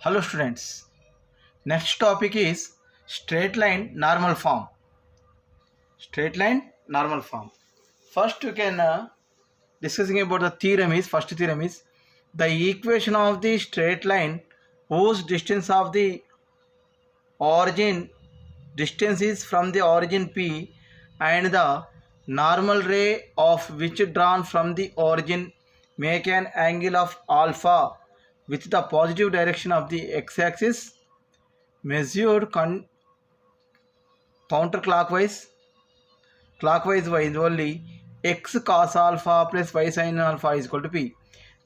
Hello students. Next topic is straight line normal form. Straight line normal form. First we can discussing about the theorem is first theorem is the equation of the straight line whose distance of the origin distance is from the origin P and the normal ray of which drawn from the origin make an angle of alpha with the positive direction of the x-axis measured counterclockwise wise only x cos alpha plus y sin alpha is equal to p.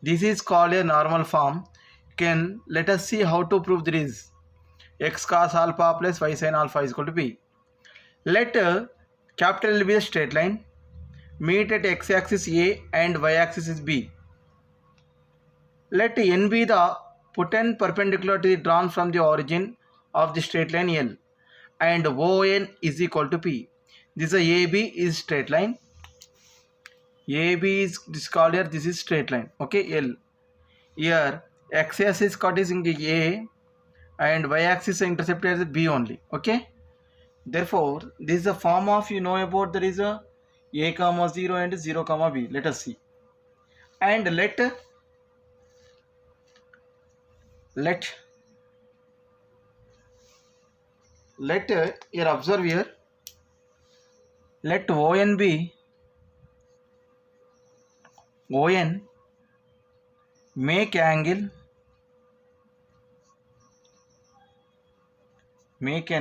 This is called a normal form. Can let us see how to prove this. X cos alpha plus y sin alpha is equal to p. Let capital L be a straight line. Meet at x axis A and y axis is B. Let n be the point perpendicular to the drawn from the origin of the straight line L and ON is equal to P. This is AB is straight line. AB is this called here, this is straight line. Okay, L. Here x axis cut is in A and y axis intercepted as B only. Okay. Therefore, this is a form of about there is a comma 0 and 0 comma B. Let us see. And let here observe here. Let ON be ON make an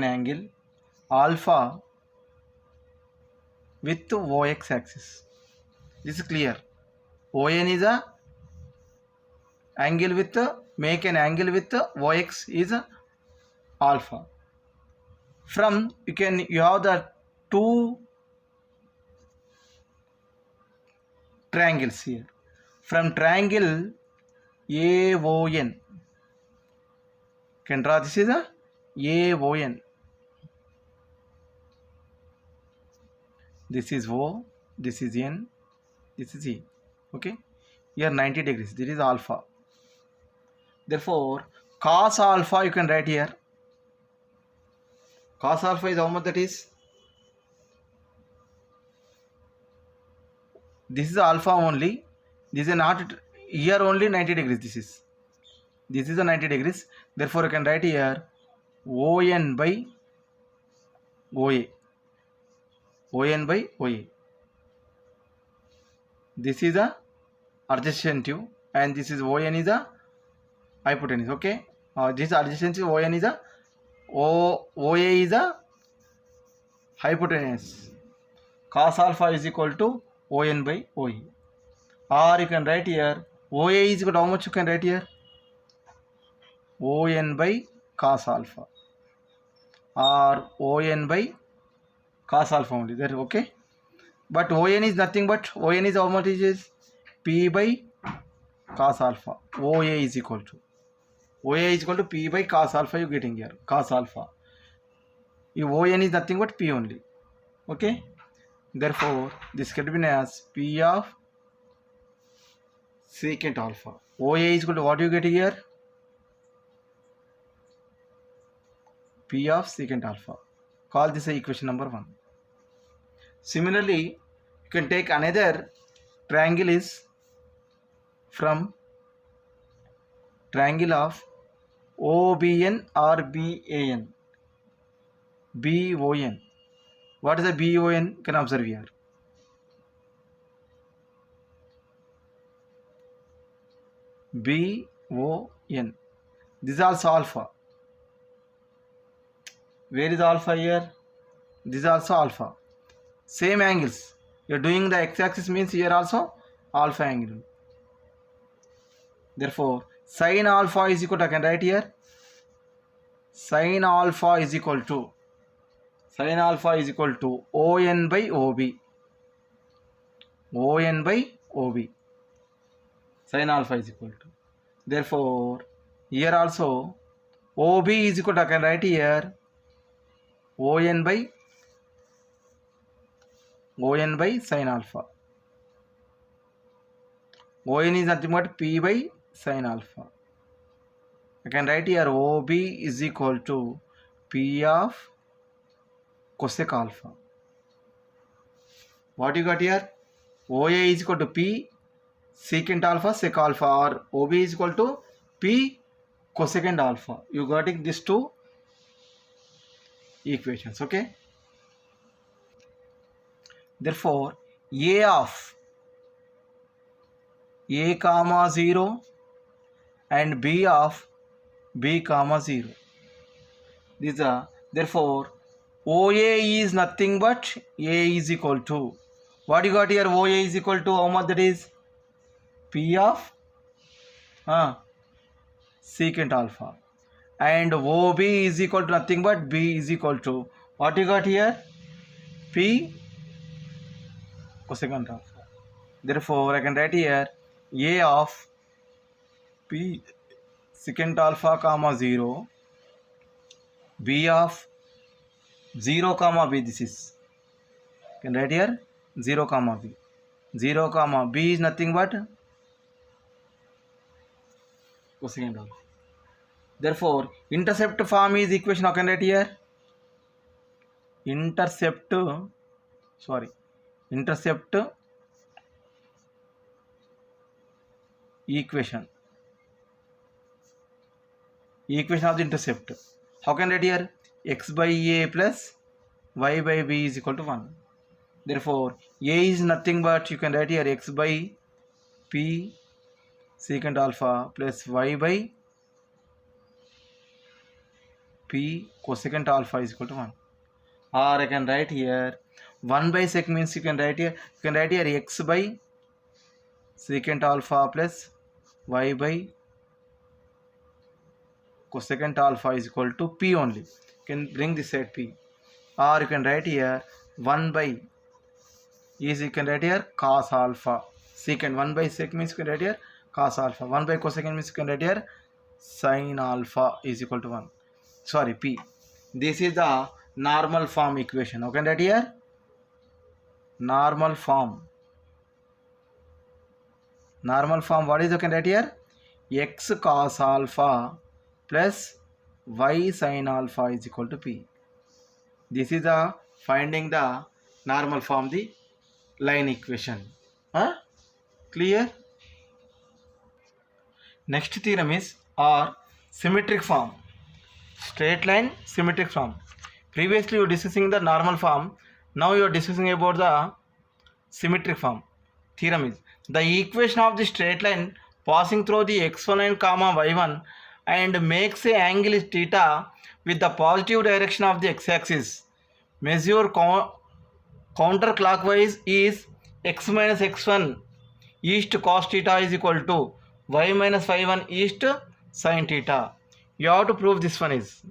angle alpha with OX axis. This is clear. ON is a angle with make an angle with OX is alpha. From you have the two triangles here. From triangle AON, can draw this is a AON. This is O, this is N, this is E. Okay, here 90 degrees. This is alpha. Therefore, cos alpha you can write here. Cos alpha is how much that is? This is alpha only. This is not here only 90 degrees. This is a 90 degrees. Therefore, you can write here ON by OA. ON by OA. This is a adjacentive and this is ON is a hypotenuse. Okay. This adjacentive ON is a OA is a hypotenuse. Cos alpha is equal to ON by OA. Or you can write here OA is equal to how much you can write here? ON by cos alpha or ON by cos alpha only there. Okay, but ON is nothing but ON is how much it is? P by cos alpha. OA is equal to P by cos alpha. You getting here cos alpha. If ON is nothing but P only. Okay, therefore this can be known as P of secant alpha. OA is equal to what you get here? P of secant alpha. Call this equation number 1. Similarly, you can take another triangle is from triangle of OBN or BAN. BON. What is the BON? You can observe here. BON. This is also alpha. Where is alpha here? This is also alpha. Same angles. You are doing the x-axis means here also alpha angle. Therefore, sin alpha is equal to, I can write here, sin alpha is equal to ON by OB. ON by OB. Sin alpha is equal to. Therefore, here also OB is equal to, I can write here, ON by sin alpha. ON is nothing but P by sin alpha. I can write here OB is equal to P of cosec alpha. What you got here? OA is equal to P secant alpha sec alpha, or OB is equal to P cosecant alpha. You got it, these two equations, okay? Therefore, A of A comma 0 and B of B comma 0. These are, therefore, OA is nothing but A is equal to, what you got here? OA is equal to how much? That is P of secant alpha, and OB is equal to nothing but B is equal to, what you got here? P cosecant alpha. Therefore, I can write here A of P secant alpha comma 0, B of 0 comma B. This is, I can write here 0 comma B. 0 comma B is nothing but cosecant alpha. Therefore, intercept form is equation. I can write here intercept equation of the intercept. How can I write here? X by A plus Y by B is equal to 1. Therefore, A is nothing but, you can write here X by P secant alpha plus Y by P cosecant alpha is equal to 1. Or I can write here 1 by sec means, you can write here X by secant alpha plus Y by cosecant alpha is equal to P only. You can bring this at P. Or you can write here 1 by is, you can write here cos alpha secant. 1 by sec means, you can write here cos alpha. 1 by cosecant means, you can write here sin alpha is equal to 1. Sorry, P. This is the normal form equation. You can write here normal form. What is, you can write here X cos alpha plus Y sin alpha is equal to P. This is the finding the normal form, the line equation. Clear? Next theorem is symmetric form. Straight line symmetric form. Previously you were discussing the normal form. Now you are discussing about the symmetric form. Theorem is the equation of the straight line passing through the x1 and comma y1 and makes a angle theta with the positive direction of the x-axis. Measure counterclockwise is x minus x1 east cos theta is equal to y minus y1 east sin theta. You have to prove this one is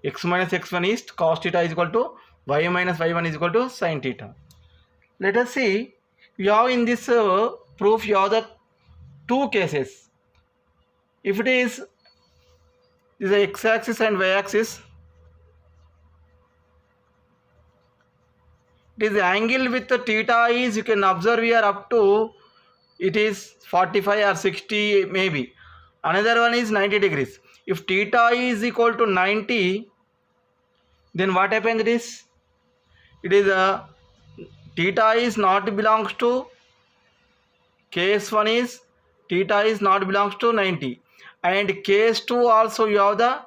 x minus x1 east cos theta is equal to y minus y1 is equal to sin theta. Let us see, you have in this proof, you have the two cases. If it is the x-axis and y-axis, it is the angle with the theta is, you can observe here up to, it is 45 or 60 maybe. Another one is 90 degrees. If theta is equal to 90, then what happens is, it is theta is not belongs to, case 1 is theta is not belongs to 90, and case 2 also you have the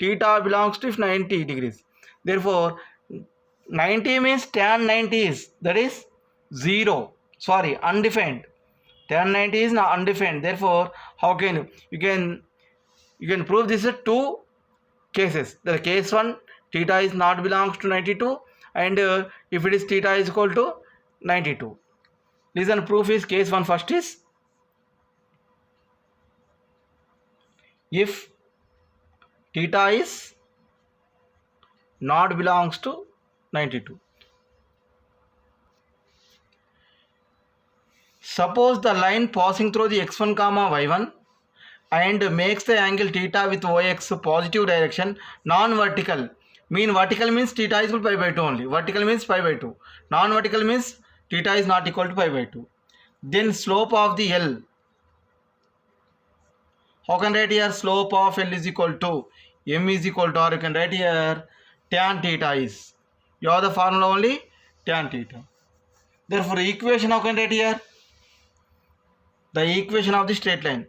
theta belongs to 90 degrees. Therefore 90 means tan 90 is, that is 0, sorry, undefined. Tan 90 is not undefined. Therefore how can you can prove this is two cases. The case 1 theta is not belongs to 92, and if it is theta is equal to 92. Listen, proof is case 1 first is, if theta is not belongs to 92. Suppose the line passing through the x1 comma y1 and makes the angle theta with ox positive direction, non-vertical. Vertical means theta is equal to pi by 2 only. Vertical means pi by 2. Non-vertical means theta is not equal to pi by 2. Then slope of the L How can write here? Slope of L is equal to M is equal to, or you can write here tan theta is. You have the formula only tan theta. Therefore, equation how can write here? The equation of the straight line.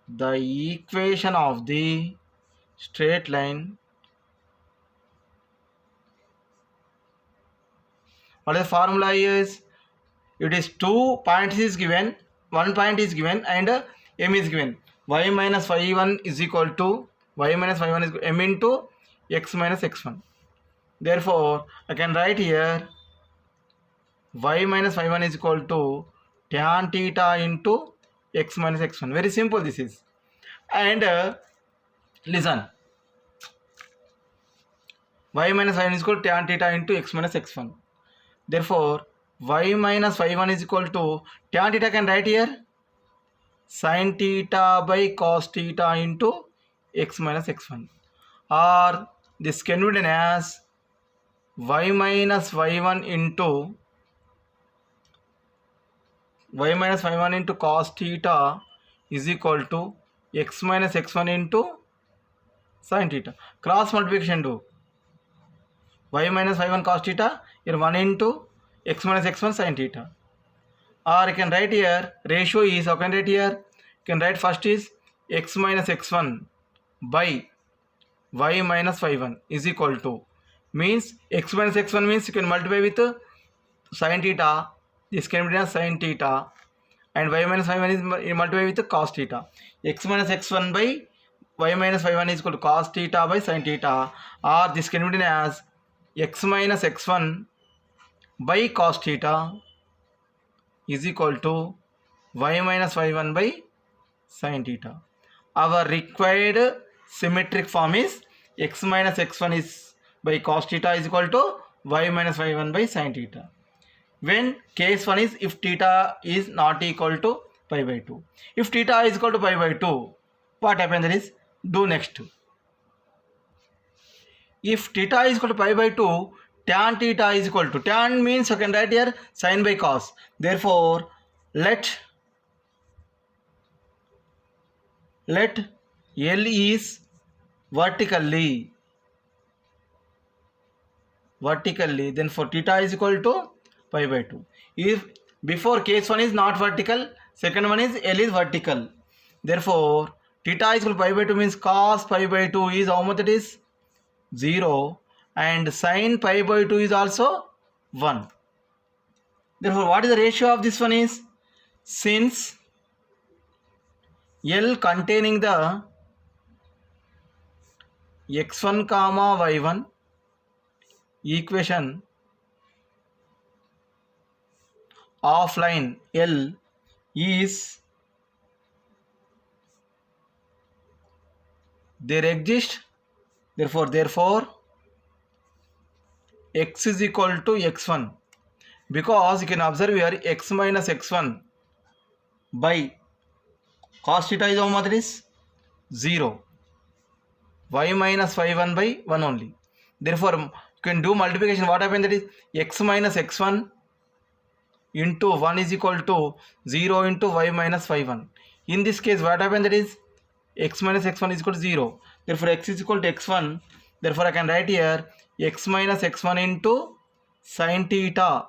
The equation of the straight line. What the formula is? It is 2 points is given, 1 point is given, and M is given. Y minus y1 is equal to y minus y1 is m into x minus x1. Therefore, I can write here y minus y1 is equal to tan theta into x minus x1. Very simple this is. And listen, y minus y1 is equal to tan theta into x minus x1. Therefore, y minus y1 is equal to tan theta can write here sin theta by cos theta into x minus x1, or this can be written as y minus y1 into cos theta is equal to x minus x1 into sin theta. Cross multiplication do y minus y1 cos theta, here 1 into x minus x1 sin theta. Or you can write here ratio is, how can write here? You can write first is x minus x1 by y minus y1 is equal to, means x minus x1 means you can multiply with sin theta, this can be written as sin theta, and y minus y1 is multiply with cos theta. X minus x1 by y minus y1 is equal to cos theta by sin theta, or this can be written as x minus x1 by cos theta is equal to y minus y1 by sin theta. Our required symmetric form is x minus x1 is by cos theta is equal to y minus y1 by sin theta. When case 1 is if theta is not equal to pi by 2. If theta is equal to pi by 2, what happens is, do next. If theta is equal to pi by 2, tan theta is equal to, tan means you can write here sin by cos. Therefore, let L is vertically, then for theta is equal to pi by 2. If before case 1 is not vertical, second one is L is vertical. Therefore, theta is equal to pi by 2 means cos pi by 2 is how much it is? 0, and sin pi by 2 is also 1. Therefore, what is the ratio of this one is? Since L containing the x1 comma y1 equation of line L is, there exists, therefore x is equal to x1, because you can observe here x minus x1 by cos theta is how much it is? 0. Y minus y1 by 1 only. Therefore, you can do multiplication. What happens, that is x minus x1 into 1 is equal to 0 into y minus y1. In this case, what happens, that is x minus x1 is equal to 0. Therefore, x is equal to x1. Therefore, I can write here x minus x1 into sin theta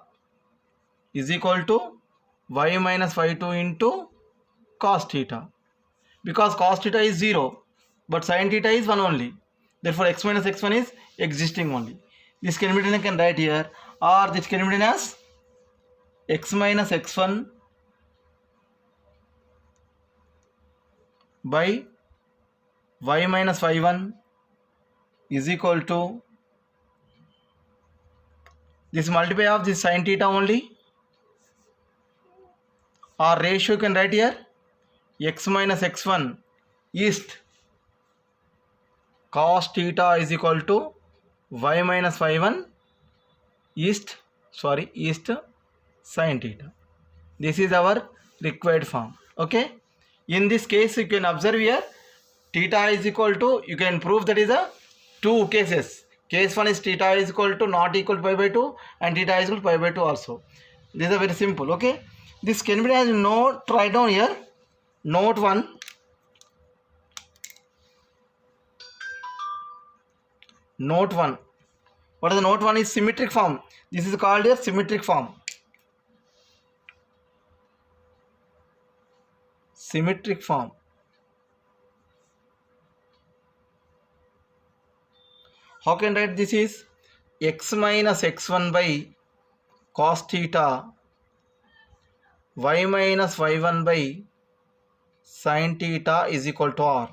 is equal to y minus y2 into cos theta. Because cos theta is 0, but sin theta is 1 only. Therefore, x minus x1 is existing only. This can be written, I can write here, or this can be written as x minus x1 by y minus y1 is equal to this multiply of this sin theta only, or ratio you can write here x minus x1 east cos theta is equal to y minus y1 east sin theta. This is our required form. Okay, in this case you can observe here theta is equal to, you can prove that is a two cases. Case 1 is theta is equal to not equal to pi by 2, and theta is equal to pi by 2 also. These are very simple. Okay, This can be as note, write down here. Note 1. Note 1. What is the note 1 is symmetric form. This is called a symmetric form. Symmetric form. How can I write this is x minus x1 by cos theta, y minus y1 by sin theta is equal to r.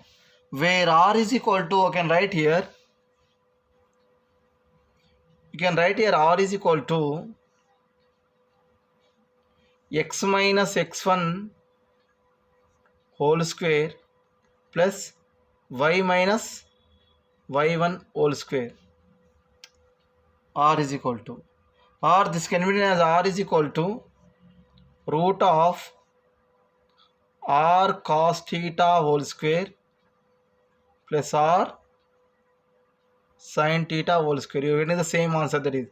Where r is equal to, I can write here, you can write here r is equal to x minus x1 whole square plus y minus y1 whole square. R is equal to, or this can be written as r is equal to root of r cos theta whole square plus r sin theta whole square. You are getting the same answer, that is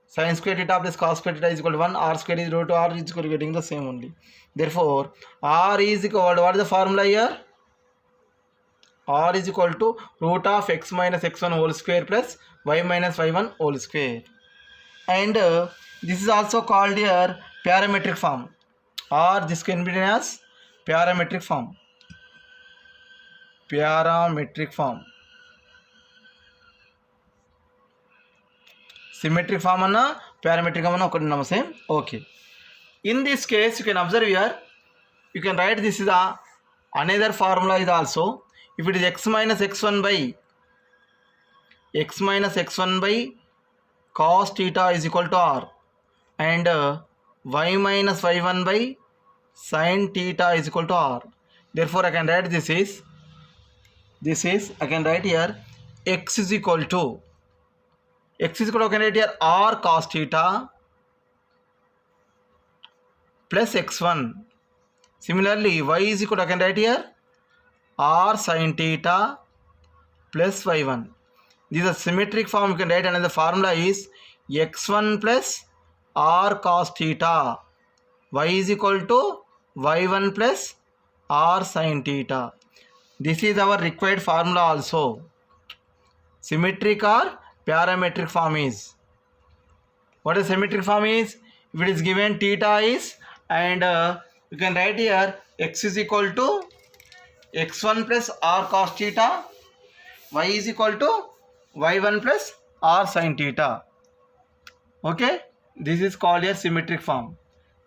sin square theta plus cos square theta is equal to 1, r square is root to r is equal to getting the same only. Therefore r is equal to, what is the formula here? R is equal to root of x minus x1 whole square plus y minus y1 whole square. And this is also called here parametric form, or this can be written as parametric form. Parametric form. Symmetric form anna parametric form anna okati unnama same. Okay. In this case, you can observe here, you can write this is a another formula is also, if it is x minus x1 by cos theta is equal to r, and y minus y1 by sin theta is equal to r. Therefore I can write this is I can write here x is equal to, I can write here r cos theta plus x1. Similarly y is equal to, I can write here r sin theta plus y1. This is a symmetric form. You can write another formula is x1 plus r cos theta, y is equal to y1 plus r sin theta. This is our required formula also. Symmetric or parametric form is, what is symmetric form is, if it is given theta is, and you can write here x is equal to x1 plus r cos theta, y is equal to y1 plus r sin theta. Okay, this is called a symmetric form.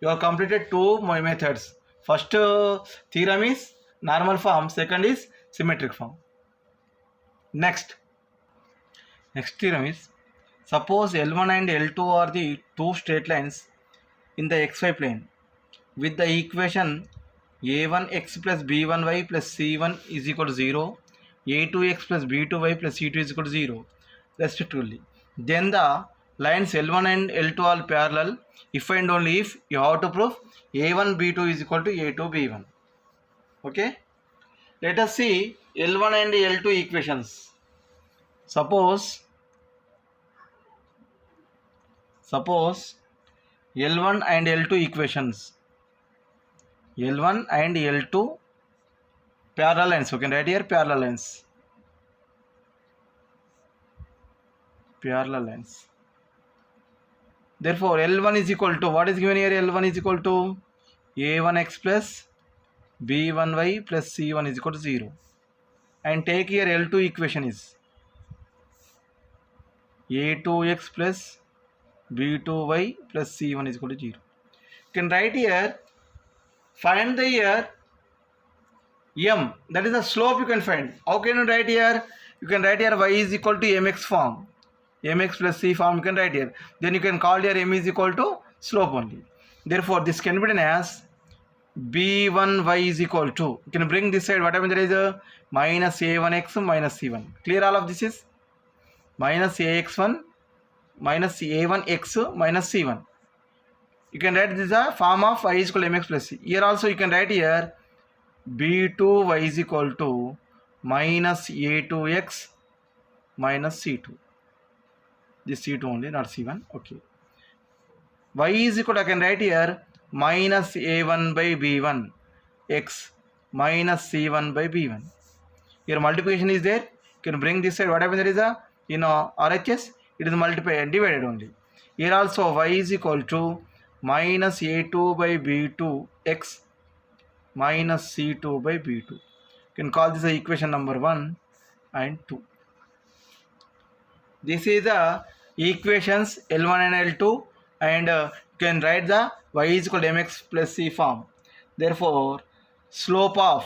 You have completed two methods. First theorem is normal form, second is symmetric form. Next theorem is, suppose L1 and L2 are the two straight lines in the xy plane with the equation a1x plus b1y plus c1 is equal to 0, a2x plus b2y plus c2 is equal to 0 respectively. Then the lines L1 and L2 are parallel if and only if you have to prove a1 b2 is equal to a2 b1. Okay, let us see L1 and L2 equations. Suppose L1 and L2 equations, L1 and L2 parallel lines. You can write here parallel lines. Therefore L1 is equal to, what is given here? L1 is equal to a1x plus b1y plus c1 is equal to 0. And take here L2 equation is a2x plus b2y plus c1 is equal to 0. You can write here, find the here m, that is the slope you can find. How can you write here? You can write here y is equal to mx form, mx plus c form you can write here. Then you can call here m is equal to slope only. Therefore this can be written as b1y is equal to, you can bring this side, what happens, there is a minus a1x minus c1. Clear all of this is minus ax1 minus a1x minus c1. You can write this a form of y is equal to mx plus c. Here also you can write here b2y is equal to minus a2x minus c2. This c2 only, not c1. Okay. Y is equal to, I can write here minus a1 by b1 x minus c1 by b1. Here multiplication is there. You can bring this side. What happens? There is a RHS. It is multiplied and divided only. Here also y is equal to minus a2 by b2 x minus c2 by b2. You can call this the equation number 1 and 2. This is the equations L1 and L2, and you can write the y is equal to mx plus c form. Therefore, slope of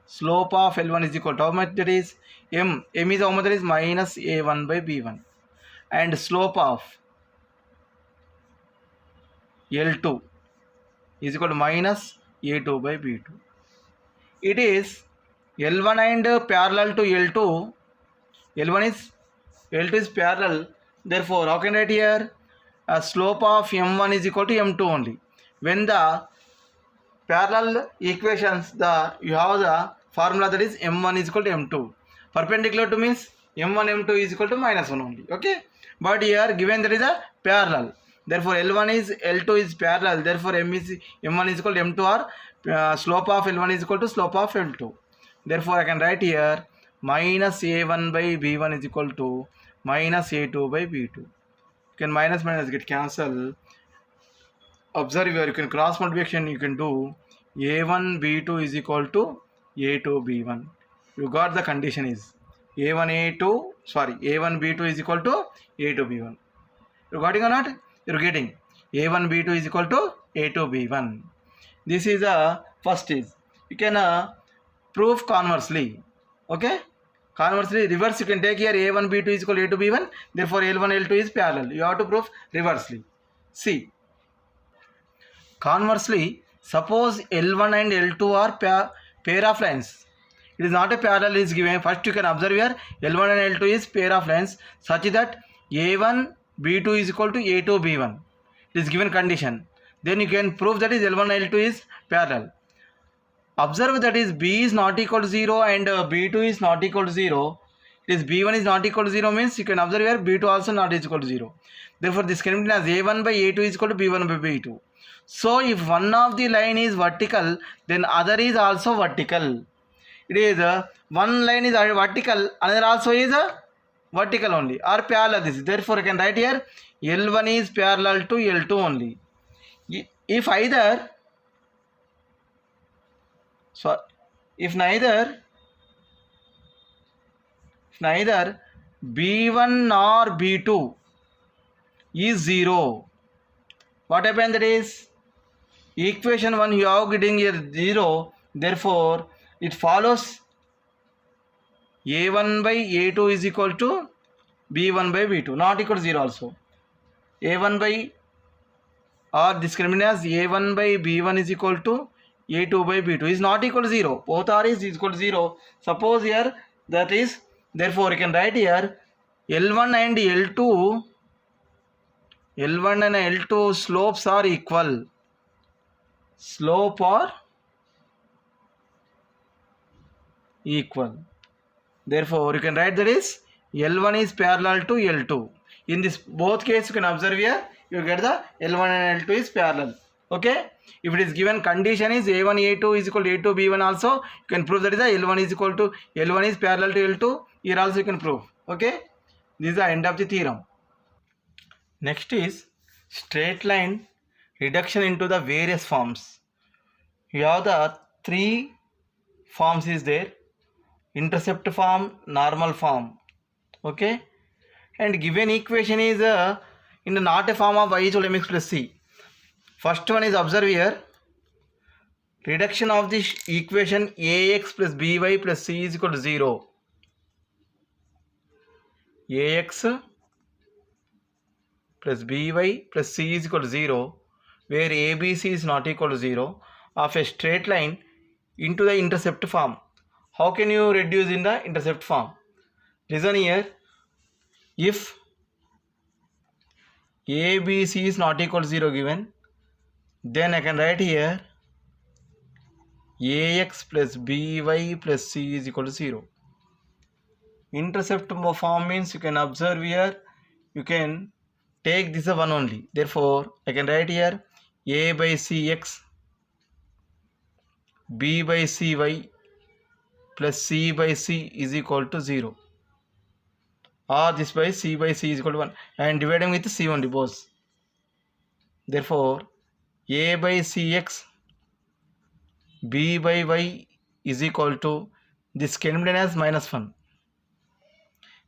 L1 is equal to how much? That is m is how much? That is minus a1 by b1, and slope of L2 is equal to minus a2 by b2. It is L1 and parallel to L2. L2 is parallel. Therefore, how can I write here? Slope of m1 is equal to m2 only. When the parallel equations, you have the formula, that is m1 is equal to m2. Perpendicular to means m1 m2 is equal to minus 1 only. Okay. But here given there is a parallel. Therefore, L2 is parallel. Therefore, m1 is equal to m2, or slope of L1 is equal to slope of L2. Therefore, I can write here minus a1 by b1 is equal to minus a2 by b2. You can minus get cancel. Observe here, you can cross multiplication, you can do a1 b2 is equal to a2 b1. You got the condition is a1 b2 is equal to a2 b1. You got it or not? You are getting a1 b2 is equal to a2 b1. This is a first is. You can prove conversely. Okay. Conversely, reverse, you can take here a1 b2 is equal to a2 b1. Therefore, L1 L2 is parallel. You have to prove reversely. See. Conversely, suppose L1 and L2 are pair of lines. It is not a parallel is given. First, you can observe here L1 and L2 is pair of lines such that a1 b2 is equal to a2 b1. It is given condition. Then you can prove that is L1 and L2 is parallel. Observe that is b is not equal to 0 and b2 is not equal to 0. It is b1 is not equal to 0 means you can observe here b2 also not is equal to 0. Therefore, this can be written as a1 by a2 is equal to b1 by b2. So, if one of the line is vertical, then other is also vertical. It is one line is vertical, another also is vertical only, or parallel this. Therefore, I can write here L1 is parallel to L2 only. If neither b1 nor b2 is 0, what happened? That is equation 1 you are getting here 0. Therefore, it follows a1 by a2 is equal to b1 by b2, not equal to 0 also. A1 by, or this can be as a1 by b1 is equal to a2 by b2 is not equal to 0. Both are is equal to 0. Suppose here that is, therefore you can write here L1 and L2 slopes are equal. Slope are equal. Therefore, you can write that is L1 is parallel to L2. In this both cases, you can observe here, you get the L1 and L2 is parallel. Okay. If it is given condition is a1 a2 is equal to a2 b1 also, you can prove that is the L1 is equal to L1 is parallel to L2. Here also you can prove. Okay. This is the end of the theorem. Next is straight line reduction into the various forms. You have the three forms is there: intercept form, normal form. Okay. And given equation is in the not a form of y is equal to mx plus c. First one is, observe here, reduction of this equation ax plus by plus c is equal to 0. Ax plus by plus c is equal to 0, where abc is not equal to 0, of a straight line into the intercept form. How can you reduce in the intercept form? Listen here. If ABC is not equal to 0 given, then I can write here ax plus by plus c is equal to 0. Intercept form means you can observe here, you can take this 1 only. Therefore, I can write here a by cx, b by cy plus c by c is equal to 0. Or this by c is equal to 1. And dividing with c only both. Therefore, a by cx, b by y is equal to, this can be written as -1.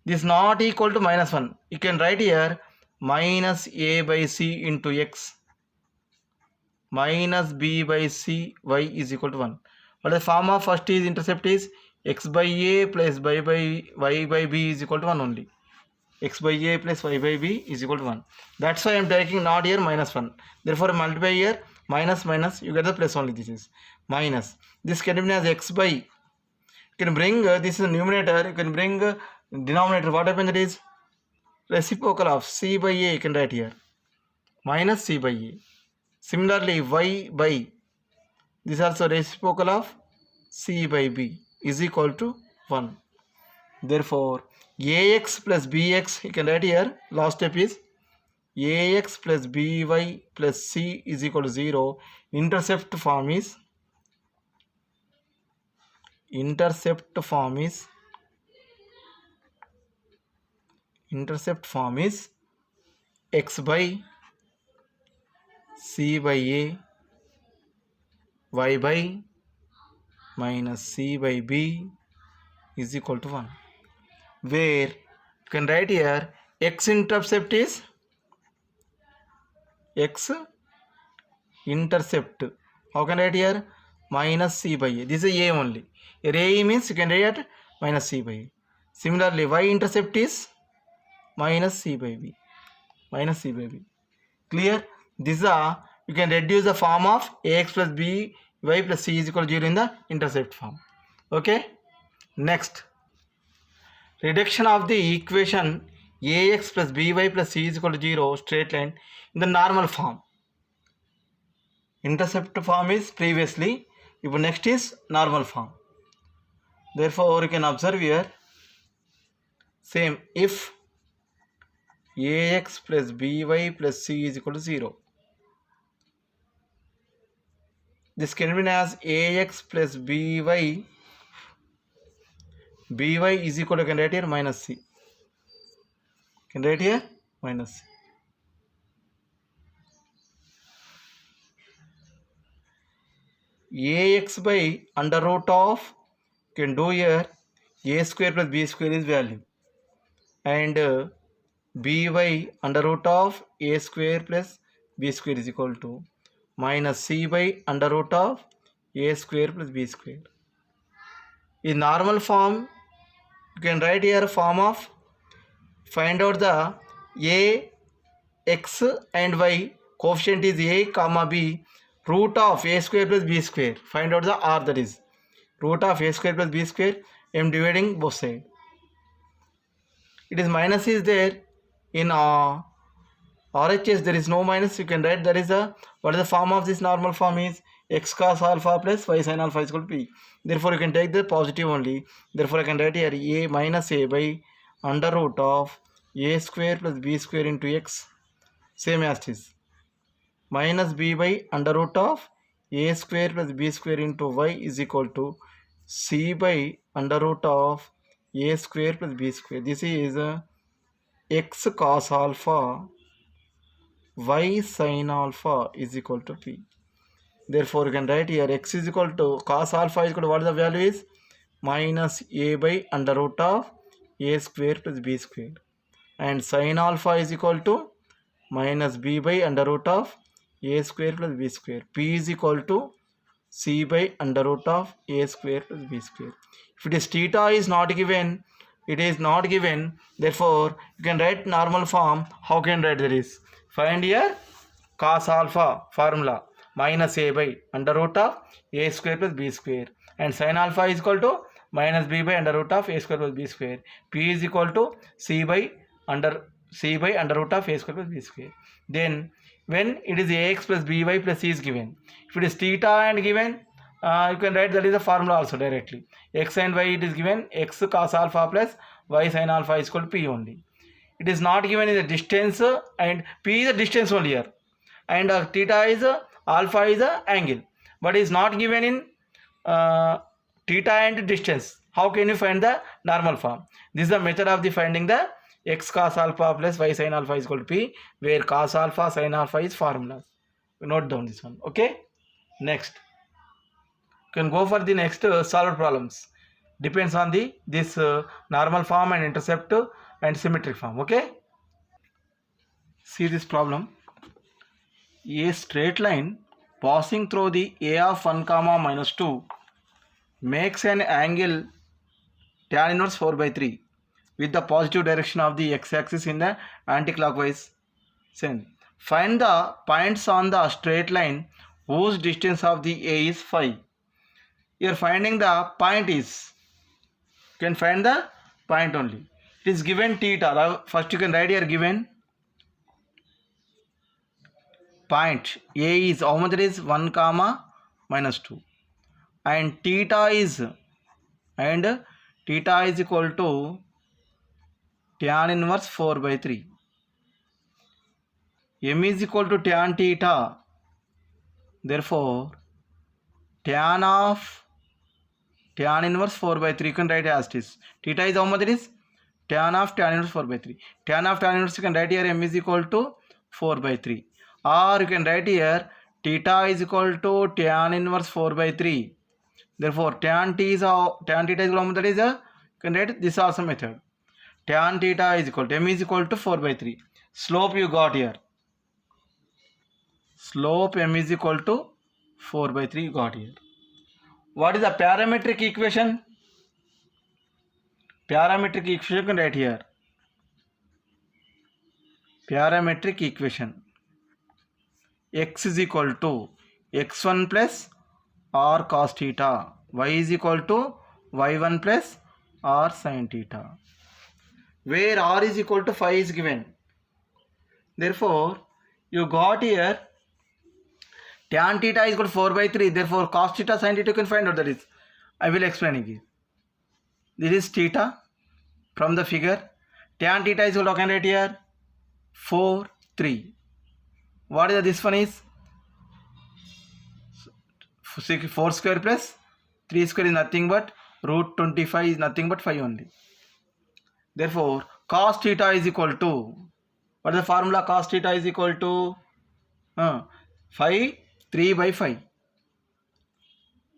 This not equal to -1. You can write here minus a by c into x minus b by c y is equal to 1. But the form of first is intercept is x by a plus y by b is equal to 1 only. X by a plus y by b is equal to 1. That's why I am taking not here -1. Therefore, multiply here minus minus, you get the plus only. This is minus. This can be written as x by. You can bring this is numerator. You can bring denominator. What happens, that is reciprocal of c by a. You can write here minus c by a. Similarly, y by, this also reciprocal of c by b is equal to 1. Therefore, ax plus bx, you can write here, last step is ax plus by plus c is equal to 0. Intercept form is x by c by a, y by minus c by b is equal to 1. Where you can write here x intercept is how can I write here minus c by a. This is a only. A means you can write minus c by a. Similarly, y intercept is minus c by b. Clear? This is you can reduce the form of ax plus b y plus c is equal to 0 in the intercept form. Okay. Next, reduction of the equation ax plus by plus c is equal to 0 straight line in the normal form. Intercept form is previously. Next is normal form. Therefore, you can observe here same, if ax plus by plus c is equal to 0. This can be written as ax plus by is equal to, you can write here minus c. Can write here minus c. Ax by under root of, you can do here a square plus b square is value, and by under root of a square plus b square is equal to minus c by under root of a square plus b square. In normal form, you can write here form of, find out the a, x and y, coefficient is a comma b, root of a square plus b square. Find out the r, that is root of a square plus b square. I am dividing both sides. It is minus is there. In RHS there is no minus. You can write that is what is the form of this normal form is x cos alpha plus y sin alpha is equal to p. Therefore, you can take the positive only. Therefore, I can write here a minus a by under root of a square plus b square into x, same as this, minus b by under root of a square plus b square into y is equal to c by under root of a square plus b square. This is x cos alpha y sin alpha is equal to p. Therefore, you can write here x is equal to cos alpha is equal to, what the value is, minus a by under root of a square plus b square, and sin alpha is equal to minus b by under root of a square plus b square. P is equal to c by under root of a square plus b square. If it is theta is not given, therefore you can write normal form. How can you write that is? Find here cos alpha formula, minus a by under root of a square plus b square, and sin alpha is equal to minus b by under root of a square plus b square. P is equal to c by under root of a square plus b square. Then when it is ax plus by plus c is given, if it is theta and given, you can write that is the formula also directly. X and y it is given, x cos alpha plus y sin alpha is equal to p only. it is not given in the distance and p is the distance only here, and theta is alpha is the angle, but is not given in theta and distance. How can you find the normal form? This is the method of the finding the x cos alpha plus y sin alpha is equal to p, where cos alpha sin alpha is formulas. Note down this one. Okay, next you can go for the next solved problems. Depends on the this normal form and intercept and symmetric form. Okay, see this problem. A straight line passing through the a of 1 comma minus 2 makes an angle tan inverse 4 by 3 with the positive direction of the x-axis in the anti-clockwise sense. Find the points on the straight line whose distance of the a is 5. You are finding the point is, you can find the point only. It is given theta. First you can write here given point a is how much it is 1 comma minus 2, and theta is equal to tan inverse 4 by 3. M is equal to tan theta. Therefore, tan inverse 4 by 3 you can write as it is. Theta is how much it is? Tan inverse 4 by 3. Tan inverse you can write here M is equal to 4 by 3. Or you can write here theta is equal to tan inverse 4 by 3. Therefore, tan theta is how much that is? You can write this also method. Tan theta is equal to M is equal to 4 by 3. Slope you got here. Slope M is equal to 4 by 3 you got here. What is the parametric equation? Parametric equation you can write here. Parametric equation. X is equal to x1 plus r cos theta. Y is equal to y1 plus r sin theta. Where r is equal to 5 is given. Therefore, you got here tan theta is equal to 4 by 3. Therefore, cos theta sin theta you can find out that is. I will explain again. This is theta from the figure. Tan theta is equal to, I can write here 4, 3. What is this one is? 4 square plus 3 square is nothing but root 25 is nothing but 5 only. Therefore, cos theta is equal to, what is the formula? Cos theta is equal to 5, 3 by 5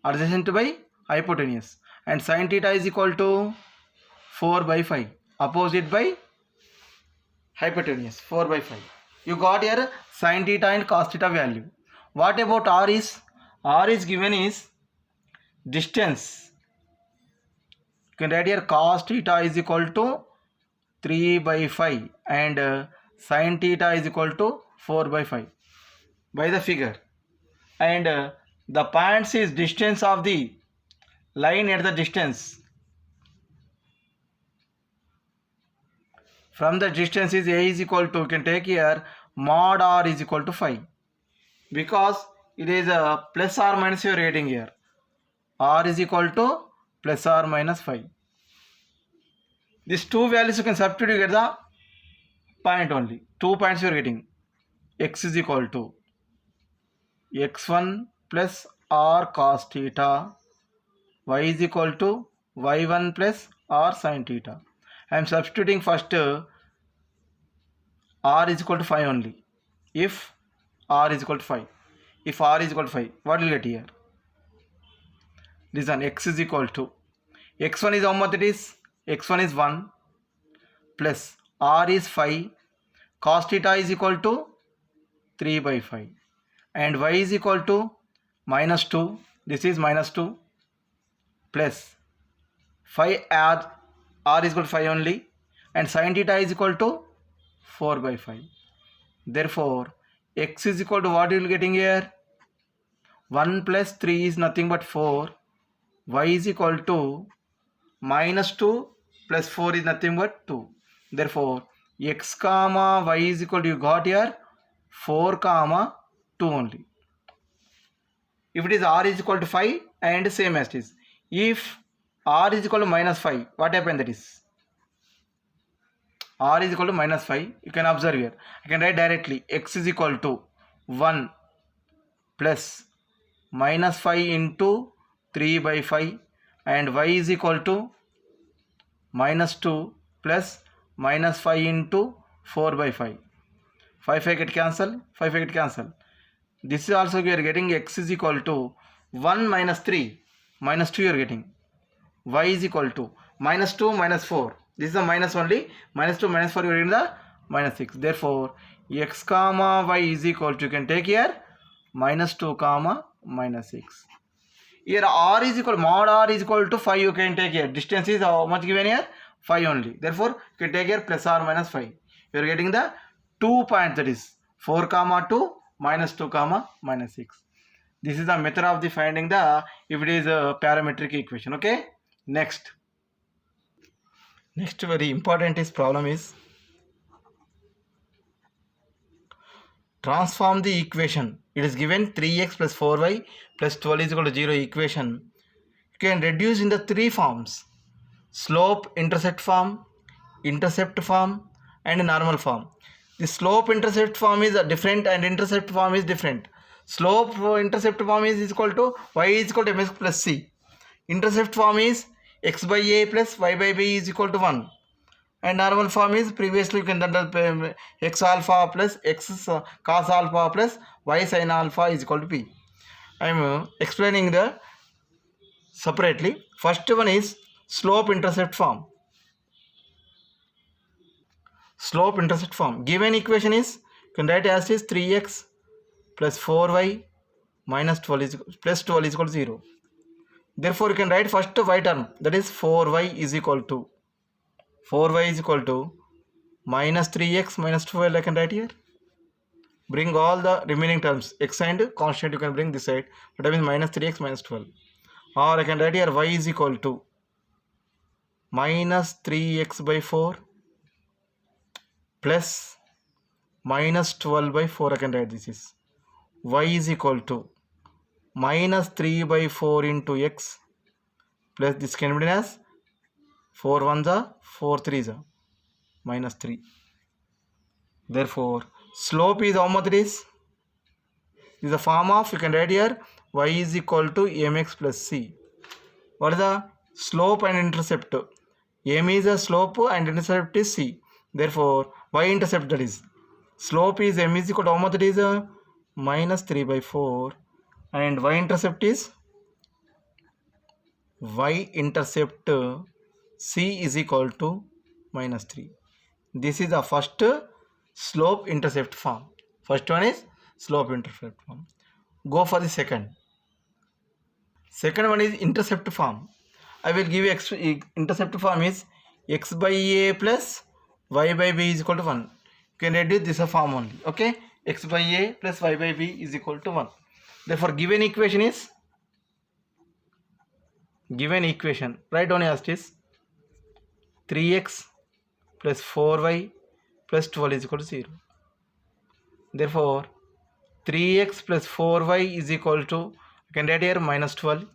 adjacent by hypotenuse, and sin theta is equal to 4 by 5 opposite by hypotenuse 4 by 5. You got here sin theta and cos theta value. What about r is? R is given is distance. You can write here cos theta is equal to 3 by 5 and sin theta is equal to 4 by 5 by the figure, and the points is distance of the line at the distance. From the distance is a is equal to, you can take here mod r is equal to 5, because it is a plus or minus you are rating here. R is equal to plus or minus 5. These two values you can substitute, you get the point only. 2 points you are getting. X is equal to x1 plus r cos theta, y is equal to y1 plus r sin theta. I am substituting first r is equal to 5 only. If r is equal to 5. If r is equal to 5, what will you get here? This one, x is equal to, x1 is how much it is? x1 is 1 plus r is 5, cos theta is equal to 3 by 5, and y is equal to minus 2, this is minus 2 plus 5 as r is equal to 5 only, and sin theta is equal to 4 by 5. Therefore, x is equal to what you will getting here? 1 plus 3 is nothing but 4. Y is equal to minus 2 plus 4 is nothing but 2. Therefore, x comma y is equal to, you got here 4 comma 2 only. If it is r is equal to 5 and same as it is. If r is equal to minus 5, what happened that is? r is equal to minus 5. You can observe here. I can write directly x is equal to 1 plus minus 5 into 3 by 5 and y is equal to minus 2 plus minus 5 into 4 by 5. 5 get cancel, 5 get cancel. This is also we are getting x is equal to 1 minus 3, minus 2 you are getting. Y is equal to minus 2 minus 4. This is a minus only. Minus 2 minus 4 you are getting the minus 6. Therefore, x comma y is equal to, you can take here minus 2 comma minus 6. Here r is equal, mod r is equal to 5 you can take here. Distance is how much given here? 5 only. Therefore, you can take here plus or minus 5. You are getting the 2 points, that is 4 comma 2 minus 2 comma minus 6. This is the method of the finding the if it is a parametric equation. Okay. Next very important is problem is transform the equation. It is given 3x plus 4y plus 12 is equal to 0 equation. You can reduce in the three forms: slope intercept form, intercept form and normal form. The slope intercept form is different and intercept form is different. Slope intercept form is equal to y is equal to mx plus c. Intercept form is x by a plus y by b is equal to 1. And normal form is previously you can done x alpha plus x cos alpha plus y sin alpha is equal to p. I am explaining the separately. First one is slope intercept form. Slope intercept form. Given equation is, you can write as is 3x plus 4y minus 12 is plus 12 is equal to 0. Therefore, you can write first y term, that is 4y is equal to minus 3x minus 12. I can write here. Bring all the remaining terms, x and constant you can bring this side. That means minus 3x minus 12. Or I can write here y is equal to minus 3x by 4 plus minus 12 by 4. I can write this is y is equal to minus 3 by 4 into x plus this can be written as 4 1s are 4 3s are minus 3. Therefore, slope is how much it is? This is the form of, you can write here y is equal to mx plus c. What is the slope and intercept? M is a slope and intercept is c. Therefore, y-intercept, that is slope is m is equal to how much it is? Minus 3 by 4 and y-intercept is y-intercept c is equal to minus 3. This is the first slope intercept form. First one is slope intercept form. Go for the second. Second one is intercept form. I will give you intercept form is x by a plus y by b is equal to 1. You can reduce this form only. Okay, x by a plus y by b is equal to 1. Therefore, given equation is write down as it is 3x plus 4y plus 12 is equal to 0. Therefore, 3x plus 4y is equal to, you can write here minus 12,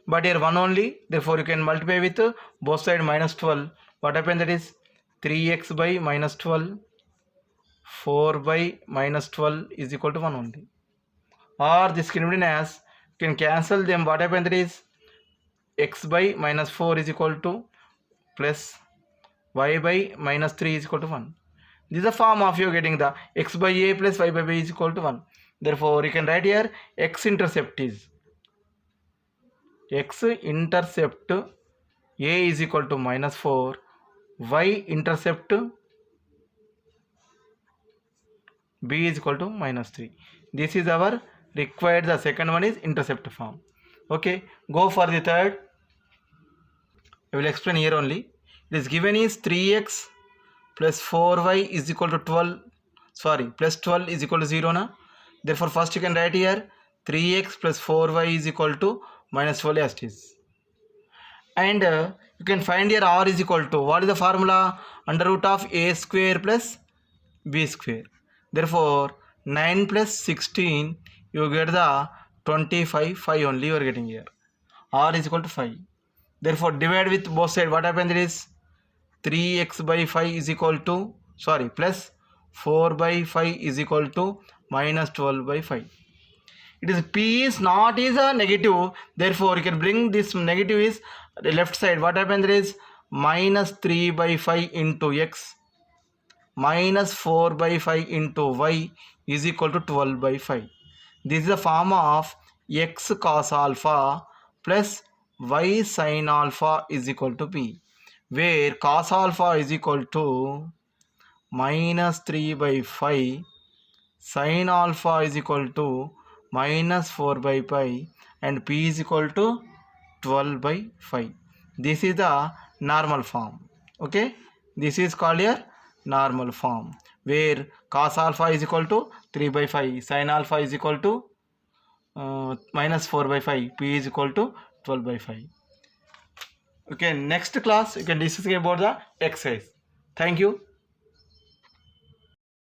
but here 1 only. Therefore, you can multiply with both side minus 12. What happens, that is 3x by minus 12, 4 by minus 12 is equal to 1 only. Or this can be written as, you can cancel them. What happens, that is x by minus 4 is equal to plus y by minus 3 is equal to 1. This is the form of you getting the x by a plus y by b is equal to 1. Therefore, you can write here x-intercept is x-intercept a is equal to minus 4, y-intercept b is equal to minus 3. This is our required. The second one is intercept form. Okay, go for the third. I will explain here only. It is given is 3x plus 4y is equal to 12, plus 12 is equal to 0 na. Therefore, first you can write here 3x plus 4y is equal to minus 12 as it is. And you can find here r is equal to, what is the formula? Under root of a square plus b square. Therefore, 9 plus 16 you get the 25, 5 only you are getting here. R is equal to 5. Therefore, divide with both sides. What happens is 3x by 5 is equal to, sorry, plus 4 by 5 is equal to minus 12 by 5. It is p is not is a negative, therefore you can bring this negative is the left side. What happens there is minus 3 by 5 into x minus 4 by 5 into y is equal to 12 by 5. This is the form of x cos alpha plus y sin alpha is equal to p, where cos alpha is equal to minus 3 by 5, sin alpha is equal to minus 4 by pi, and p is equal to 12 by 5. This is the normal form. Okay, this is called a normal form, where cos alpha is equal to 3 by 5, sin alpha is equal to minus 4 by 5, p is equal to 12 by 5. Okay, next class you can discuss about the exercise. Thank you.